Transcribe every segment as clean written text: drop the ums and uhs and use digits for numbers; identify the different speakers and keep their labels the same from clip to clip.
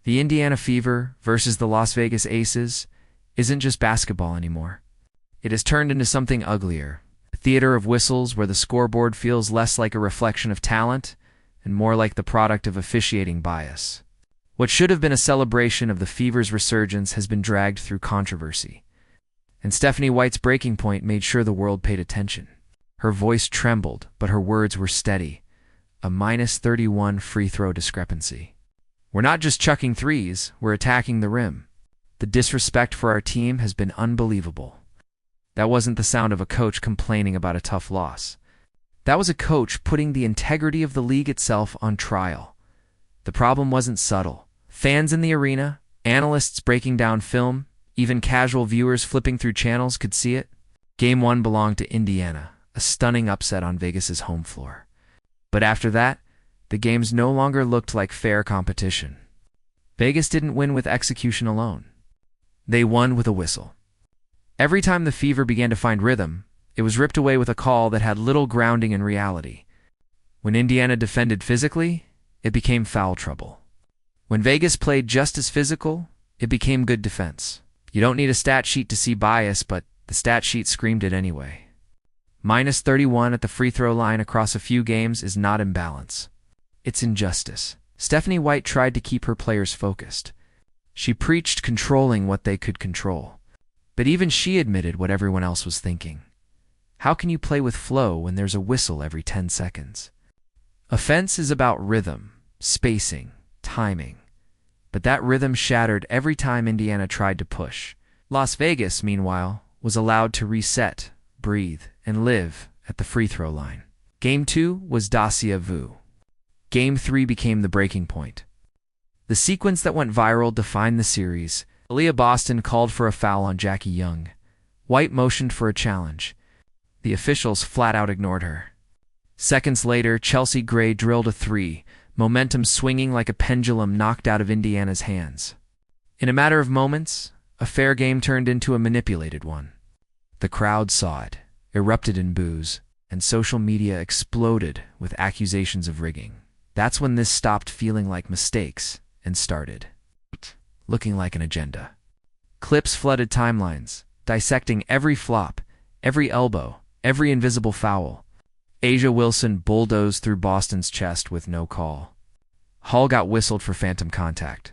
Speaker 1: The Indiana Fever versus the Las Vegas Aces isn't just basketball anymore. It has turned into something uglier, a theater of whistles where the scoreboard feels less like a reflection of talent and more like the product of officiating bias. What should have been a celebration of the Fever's resurgence has been dragged through controversy. And Stephanie White's breaking point made sure the world paid attention. Her voice trembled, but her words were steady. A -31 free throw discrepancy. We're not just chucking threes, we're attacking the rim. The disrespect for our team has been unbelievable. That wasn't the sound of a coach complaining about a tough loss. That was a coach putting the integrity of the league itself on trial. The problem wasn't subtle. Fans in the arena, analysts breaking down film, even casual viewers flipping through channels could see it. Game 1 belonged to Indiana, a stunning upset on Vegas's home floor. But after that, the games no longer looked like fair competition. Vegas didn't win with execution alone. They won with a whistle. Every time the Fever began to find rhythm, it was ripped away with a call that had little grounding in reality. When Indiana defended physically, it became foul trouble. When Vegas played just as physical, it became good defense. You don't need a stat sheet to see bias, but the stat sheet screamed it anyway. -31 at the free throw line across a few games is not imbalance. It's injustice. Stephanie White tried to keep her players focused. She preached controlling what they could control. But even she admitted what everyone else was thinking. How can you play with flow when there's a whistle every 10 seconds? Offense is about rhythm, spacing, timing. But that rhythm shattered every time Indiana tried to push. Las Vegas, meanwhile, was allowed to reset, breathe, and live at the free throw line. Game 2 was déjà vu. Game 3 became the breaking point. The sequence that went viral defined the series. Aaliyah Boston called for a foul on Jackie Young. White motioned for a challenge. The officials flat out ignored her. Seconds later, Chelsea Gray drilled a three, momentum swinging like a pendulum knocked out of Indiana's hands. In a matter of moments, a fair game turned into a manipulated one. The crowd saw it, erupted in boos, and social media exploded with accusations of rigging. That's when this stopped feeling like mistakes and started looking like an agenda. Clips flooded timelines, dissecting every flop, every elbow, every invisible foul. A'ja Wilson bulldozed through Boston's chest with no call. Hall got whistled for phantom contact.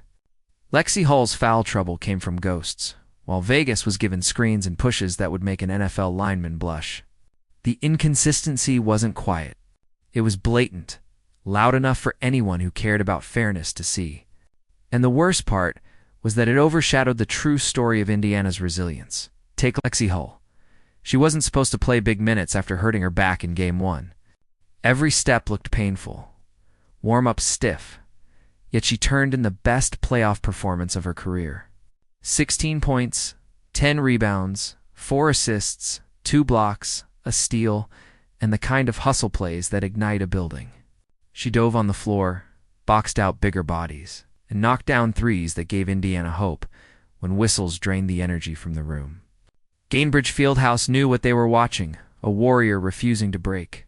Speaker 1: Lexi Hall's foul trouble came from ghosts, while Vegas was given screens and pushes that would make an NFL lineman blush. The inconsistency wasn't quiet. It was blatant, loud enough for anyone who cared about fairness to see. And the worst part was that it overshadowed the true story of Indiana's resilience. Take Lexi Hall. She wasn't supposed to play big minutes after hurting her back in Game 1. Every step looked painful, warm-up stiff, yet she turned in the best playoff performance of her career. 16 points, 10 rebounds, 4 assists, 2 blocks, a steal, and the kind of hustle plays that ignite a building. She dove on the floor, boxed out bigger bodies, and knocked down threes that gave Indiana hope when whistles drained the energy from the room. Gainbridge Fieldhouse knew what they were watching, a warrior refusing to break.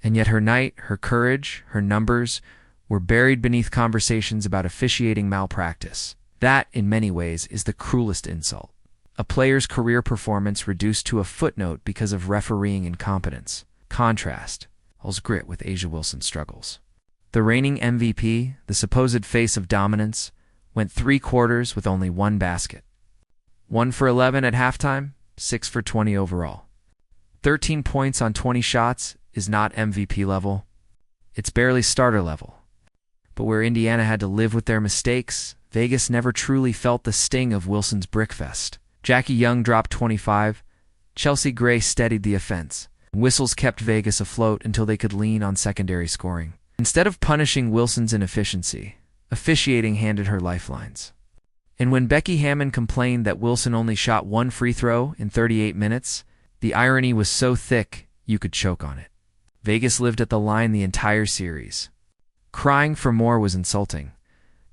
Speaker 1: And yet her night, her courage, her numbers were buried beneath conversations about officiating malpractice. That, in many ways, is the cruelest insult. A player's career performance reduced to a footnote because of refereeing incompetence. Contrast, Hall's grit with A'ja Wilson's struggles. The reigning MVP, the supposed face of dominance, went 3 quarters with only 1 basket. 1 for 11 at halftime, 6 for 20 overall. 13 points on 20 shots is not MVP level. It's barely starter level. But where Indiana had to live with their mistakes, Vegas never truly felt the sting of Wilson's brickfest. Jackie Young dropped 25. Chelsea Gray steadied the offense. Whistles kept Vegas afloat until they could lean on secondary scoring. Instead of punishing Wilson's inefficiency, officiating handed her lifelines. And when Becky Hammon complained that Wilson only shot 1 free throw in 38 minutes, the irony was so thick you could choke on it. Vegas lived at the line the entire series. Crying for more was insulting.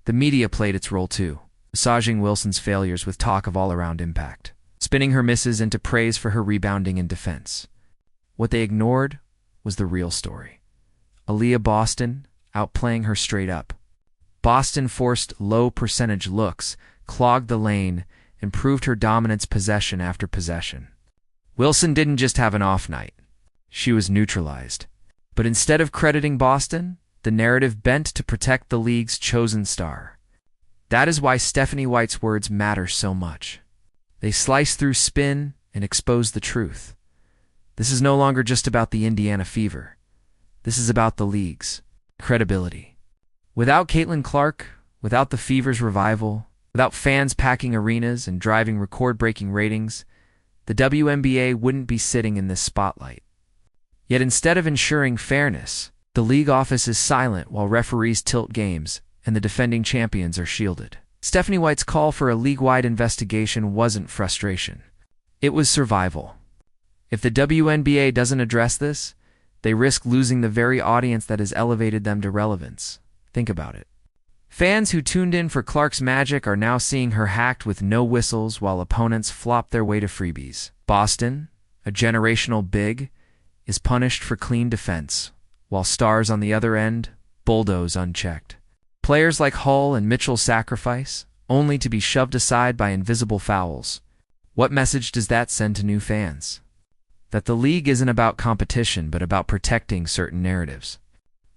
Speaker 1: The media played its role too, massaging Wilson's failures with talk of all-around impact, spinning her misses into praise for her rebounding and defense. What they ignored was the real story. Aaliyah Boston outplaying her straight up. Boston forced low-percentage looks, clogged the lane, and proved her dominance possession after possession. Wilson didn't just have an off night. She was neutralized. But instead of crediting Boston, the narrative bent to protect the league's chosen star. That is why Stephanie White's words matter so much. They slice through spin and expose the truth. This is no longer just about the Indiana Fever. This is about the league's credibility. Without Caitlin Clark, without the Fever's revival, without fans packing arenas and driving record-breaking ratings, the WNBA wouldn't be sitting in this spotlight. Yet instead of ensuring fairness, the league office is silent while referees tilt games and the defending champions are shielded. Stephanie White's call for a league-wide investigation wasn't frustration. It was survival. If the WNBA doesn't address this, they risk losing the very audience that has elevated them to relevance. Think about it. Fans who tuned in for Clark's magic are now seeing her hacked with no whistles while opponents flop their way to freebies. Boston, a generational big, is punished for clean defense, while stars on the other end bulldoze unchecked. Players like Hull and Mitchell sacrifice, only to be shoved aside by invisible fouls. What message does that send to new fans? That the league isn't about competition, but about protecting certain narratives.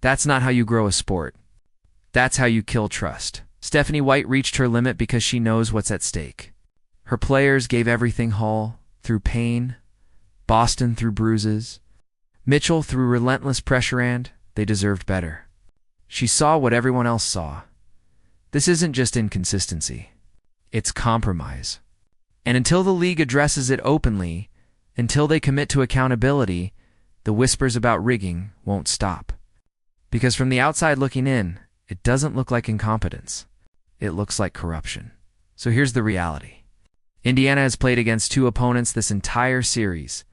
Speaker 1: That's not how you grow a sport. That's how you kill trust. Stephanie White reached her limit because she knows what's at stake. Her players gave everything. Hull, through pain, Boston through bruises, Mitchell through relentless pressure, and they deserved better. She saw what everyone else saw. This isn't just inconsistency. It's compromise. And until the league addresses it openly, until they commit to accountability, the whispers about rigging won't stop. Because from the outside looking in, it doesn't look like incompetence. It looks like corruption. So here's the reality. Indiana has played against two opponents this entire series,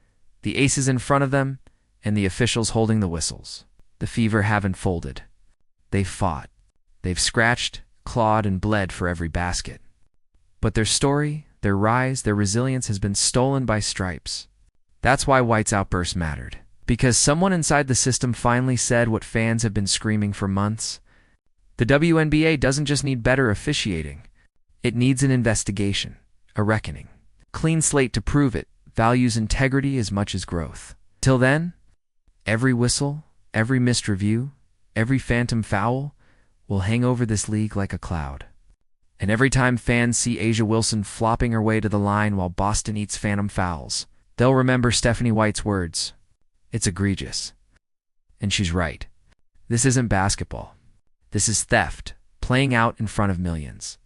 Speaker 1: the aces in front of them and the officials holding the whistles. The Fever haven't folded. They've fought. They've scratched, clawed, and bled for every basket. But their story, their rise, their resilience has been stolen by stripes. That's why White's outburst mattered. Because someone inside the system finally said what fans have been screaming for months. The WNBA doesn't just need better officiating. It needs an investigation, a reckoning. Clean slate to prove it values integrity as much as growth. Till then, every whistle, every missed review, every phantom foul will hang over this league like a cloud. And every time fans see A'ja Wilson flopping her way to the line while Boston eats phantom fouls, they'll remember Stephanie White's words. It's egregious. And she's right. This isn't basketball. This is theft, playing out in front of millions.